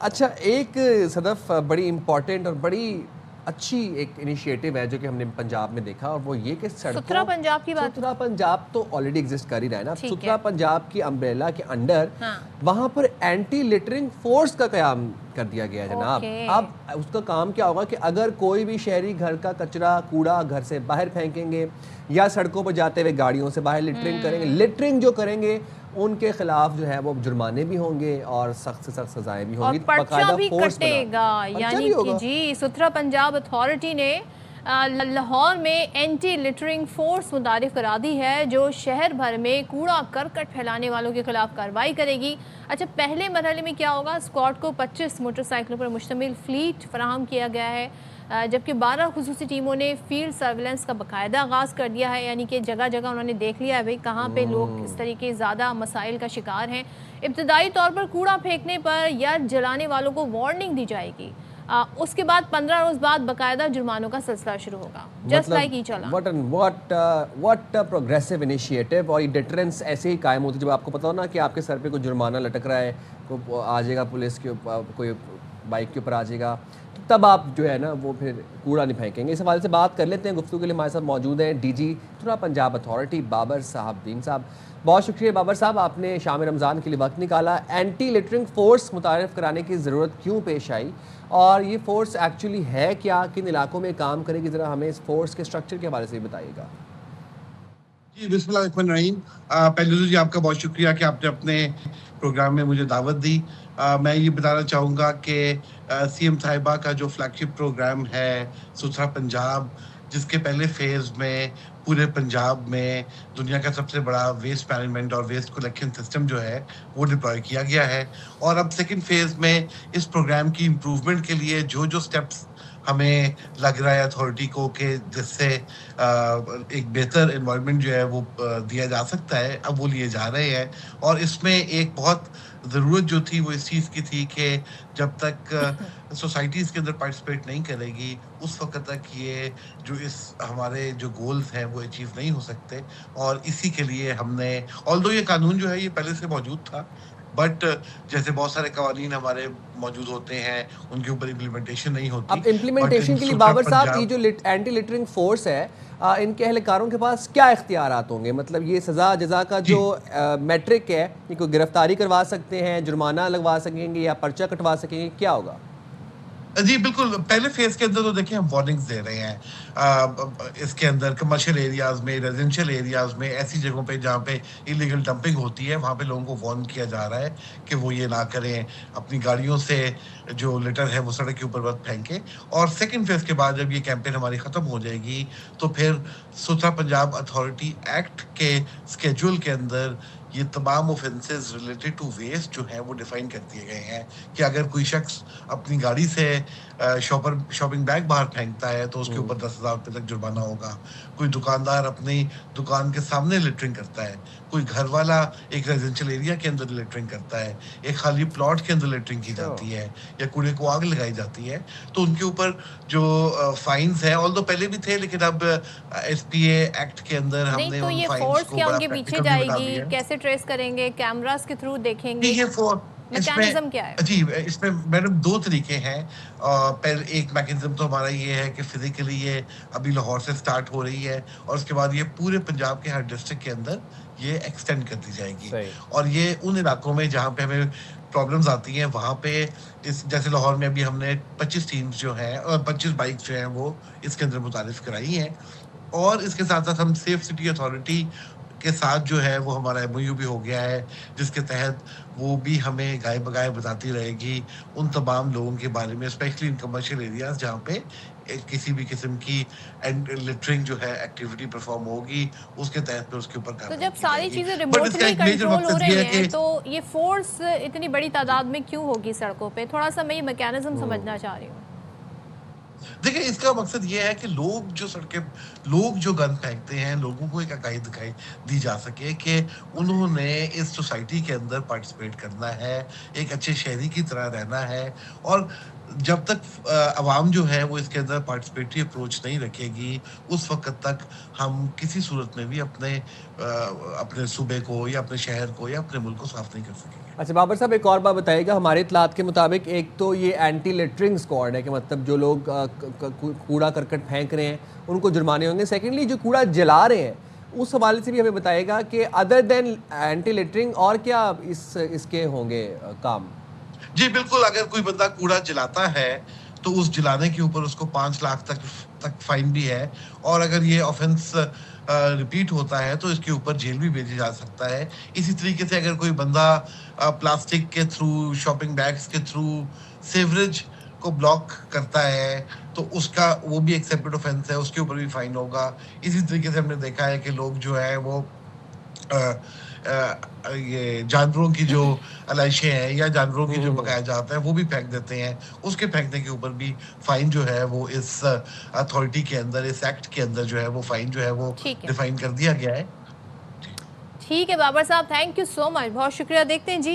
अच्छा, एक सदफ बड़ी इम्पोर्टेंट और बड़ी अच्छी एक इनिशिएटिव है जो कि हमने पंजाब में देखा, और वो ये कि सुथरा सड़कों पंजाब की बात। सुथरा पंजाब तो ऑलरेडी एग्जिस्ट कर ही रहा है ना। अब ठीक सुथरा है। पंजाब की अम्ब्रेला के अंडर हाँ। वहाँ पर एंटी लिटरिंग फोर्स का क़याम कर दिया गया है जनाब। ओके। अब उसका काम क्या होगा कि अगर कोई भी शहरी घर का कचरा कूड़ा घर से बाहर फेंकेंगे या सड़कों पर जाते हुए गाड़ियों से बाहर लिटरिंग करेंगे, लिटरिंग जो करेंगे उनके खिलाफ जो है वो जुर्माने भी होंगे और सख्त से सख्त सजाएं भी और होंगी। पर्चा बाकायदा भी फोर्स बना, कटेगा, पर्चा यानी भी कि होगा। जी सुथरा पंजाब अथॉरिटी ने लाहौर में एंटी लिटरिंग फोर्स मुतारिफ करा दी है, जो शहर भर में कूड़ा करकट फैलाने वालों के खिलाफ कार्रवाई करेगी। अच्छा, पहले मरहले में क्या होगा, स्क्वाड को 25 मोटरसाइकिलों पर मुश्तमिल फ्लीट फराहम किया गया है, जबकि 12 खुसूसी टीमों ने फील्ड सर्विलेंस का बाकायदा आगाज़ कर दिया है, यानी कि जगह जगह उन्होंने देख लिया है भाई कहाँ पे लोग इस तरीके ज़्यादा मसाइल का शिकार हैं। इब्तदाई तौर पर कूड़ा फेंकने पर या जलाने वालों को वार्निंग दी जाएगी। उसके बाद 15 रोज़ बाद बाकायदा जुर्मानों का सिलसिला शुरू होगा, just like E challan. What progressive initiative. और ये डिटरेंस ऐसे ही कायम होती है जब आपको पता हो ना कि आपके सर पे कोई जुर्माना लटक रहा है, को आ जाएगा पुलिस के कोई बाइक के ऊपर आ जाएगा, तब आप जो है ना वो फिर कूड़ा नहीं फेंकेंगे। इस हवाले से बात कर लेते हैं। गुफ्तगू के लिए हमारे साथ मौजूद हैं डीजी सुथरा पंजाब अथॉरिटी बाबर साहब दीन साहब। बहुत शुक्रिया बाबर साहब, आपने शाम रमज़ान के लिए वक्त निकाला। एंटी लिटरिंग फोर्स मुतारिफ कराने की ज़रूरत क्यों पेश आई, और ये फोर्स एक्चुअली है क्या, किन इलाकों में काम करेगी, ज़रा हमें इस फोर्स के स्ट्रक्चर के हवाले से भी बताइएगा। जी, बिस्मिल्लाहिर्रहमानिर्रहीम। पहले तो जी आपका बहुत शुक्रिया कि आपने अपने प्रोग्राम में मुझे दावत दी। मैं ये बताना चाहूँगा कि सीएम साहिबा का जो फ्लैगशिप प्रोग्राम है सुथरा पंजाब, जिसके पहले फेज़ में पूरे पंजाब में दुनिया का सबसे बड़ा वेस्ट मैनेजमेंट और वेस्ट कलेक्शन सिस्टम जो है वो डिप्लॉय किया गया है। और अब सेकंड फेज़ में इस प्रोग्राम की इम्प्रूवमेंट के लिए जो स्टेप्स हमें लग रहा है अथॉरिटी को कि जिससे एक बेहतर एनवायरनमेंट जो है वो दिया जा सकता है, अब वो लिए जा रहे हैं। और इसमें एक बहुत ज़रूरत जो थी वो इस चीज़ की थी कि जब तक सोसाइटीज़ के अंदर पार्टिसिपेट नहीं करेगी उस वक्त तक ये जो इस हमारे जो गोल्स हैं वो अचीव नहीं हो सकते। और इसी के लिए हमने, ऑल्दो ये कानून जो है ये पहले से मौजूद था, बट जैसे बहुत सारे कवानीन हमारे मौजूद होते हैं उनके ऊपर इम्प्लीमेंटेशन नहीं होती। अब इम्प्लीमेंटेशन के लिए बाबर साहब ये जो एंटी लिटरिंग फोर्स है, इनके अहलकारों के पास क्या इख्तियारात होंगे? मतलब ये सज़ा जज़ा का जो मैट्रिक है, ये कोई गिरफ्तारी करवा सकते हैं, जुर्माना लगवा सकेंगे या पर्चा कटवा सकेंगे, क्या होगा? जी बिल्कुल, पहले फेज़ के अंदर तो देखिए हम वार्निंग्स दे रहे हैं। इसके अंदर कमर्शियल एरियाज़ में, रेज़िडेंशियल एरियाज़ में, ऐसी जगहों पे जहाँ पे इल्लीगल डंपिंग होती है, वहाँ पे लोगों को वार्न किया जा रहा है कि वो ये ना करें, अपनी गाड़ियों से जो लिटर है वो सड़क के ऊपर मत फेंकें। और सेकंड फेज़ के बाद जब ये कैंपेन हमारी ख़त्म हो जाएगी, तो फिर सुथरा पंजाब अथॉरिटी एक्ट के स्केड्यूल के अंदर ये तमाम ऑफेंसेस रिलेटेड टू वेस्ट जो हैं वो डिफाइन कर दिए गए हैं कि अगर कोई शख्स अपनी गाड़ी से शॉपिंग बैग बाहर फेंकता है तो उसके ऊपर 10,000 रुपये तक जुर्माना होगा। कोई दुकानदार अपनी दुकान के सामने लिटरिंग करता है, कोई घर वाला एक रेजिडेंशियल एरिया के अंदर लिटरिंग करता है, एक खाली प्लॉट के अंदर लिटरिंग की जाती है या कूड़े को आग लगाई जाती है, तो उनके ऊपर जो फाइन्स हैं, ऑल्दो पहले भी थे लेकिन अब एसपीए एक्ट के अंदर हमने तो उन ये फाइन्स फोर्स को क्या बड़ा उनके पीछे प्रैक्टिकल भी बना जाएगी, दिया है। कैसे ट्रेस करेंगे, कैमरास के थ्रू देखेंगे, ये फोर मैकेनिज्म क्या है? जी, इसमें मैडम 2 तरीके हैं। पहले एक मैकेनिज़्म तो हमारा ये है कि फिज़िकली ये अभी लाहौर से स्टार्ट हो रही है और उसके बाद ये पूरे पंजाब के हर डिस्ट्रिक्ट के अंदर ये एक्सटेंड कर दी जाएगी। और ये उन इलाकों में जहाँ पे हमें प्रॉब्लम्स आती हैं वहाँ पे, इस जैसे लाहौर में अभी हमने 25 टीम्स जो हैं और 25 बाइक्स जो हैं वो इसके अंदर मुतारिफ कराई हैं। और इसके साथ-साथ हम सेफ सिटी अथॉरिटी के साथ जो है वो हमारा एमओयू भी हो गया है, जिसके तहत वो भी हमें गाए-बगाए बताती रहेगी उन तमाम लोगों के बारे में, स्पेशली इन कमर्शियल एरियाज़ जहाँ पे किसी भी किस्म की लिटरिंग जो है एक्टिविटी परफॉर्म होगी, उसके तहत पे उसके ऊपर तो कार्रवाई जब की सारी जाएगी। चीज़ें बट इसका रिमोटली एक मेजर कंट्रोल हो मकसद रही ये है हैं, कि तो ये फोर्स इतनी बड़ी तादाद में क्यों होगी सड़कों पे? थोड़ा-सा मैं ये मैकेनिज्म समझना चाह रही हूँ। देखिए, इसका मकसद ये है कि लोग जो गन फेंकते हैं, लोगों को एक आगाही दिखाई दी जा सके कि उन्होंने इस सोसाइटी के अंदर पार्टिसिपेट करना है, एक अच्छे शहरी की तरह रहना है। और जब तक अवाम जो है वो इसके अंदर पार्टिसिपेटरी अप्रोच नहीं रखेगी, उस वक़्त तक हम किसी सूरत में भी अपने सूबे को या अपने शहर को या अपने मुल्क को साफ़ नहीं कर सकेंगे। अच्छा बाबर साहब, एक और बात बताइएगा। हमारे इत्तलात के मुताबिक एक तो ये एंटी लिटरिंग स्क्वाड है कि मतलब जो लोग कूड़ा करकट फेंक रहे हैं उनको जुर्माने होंगे। सेकेंडली जो कूड़ा जला रहे हैं उस हवाले से भी हमें बताइएगा कि अदर देन एंटी लिटरिंग और क्या इसके होंगे काम। जी बिल्कुल, अगर कोई बंदा कूड़ा जलाता है तो उस जलाने के ऊपर उसको 5 लाख तक फाइन भी है, और अगर ये ऑफेंस रिपीट होता है तो इसके ऊपर जेल भी भेजा जा सकता है। इसी तरीके से अगर कोई बंदा प्लास्टिक के थ्रू, शॉपिंग बैग्स के थ्रू सेवरेज को ब्लॉक करता है तो उसका वो भी एक सेपरेट ऑफेंस है, उसके ऊपर भी फाइन होगा। इसी तरीके से हमने देखा है कि लोग जो है वो ये जानवरों की जो अलाइशें हैं या जानवरों की जो बकाया जाता है वो भी फेंक देते हैं, उसके फेंकने के ऊपर भी फाइन जो है वो इस अथॉरिटी के अंदर, इस एक्ट के अंदर जो है वो फाइन जो है वो डिफाइन कर दिया गया है। ठीक है बाबर साहब, थैंक यू सो मच, बहुत शुक्रिया। देखते हैं जी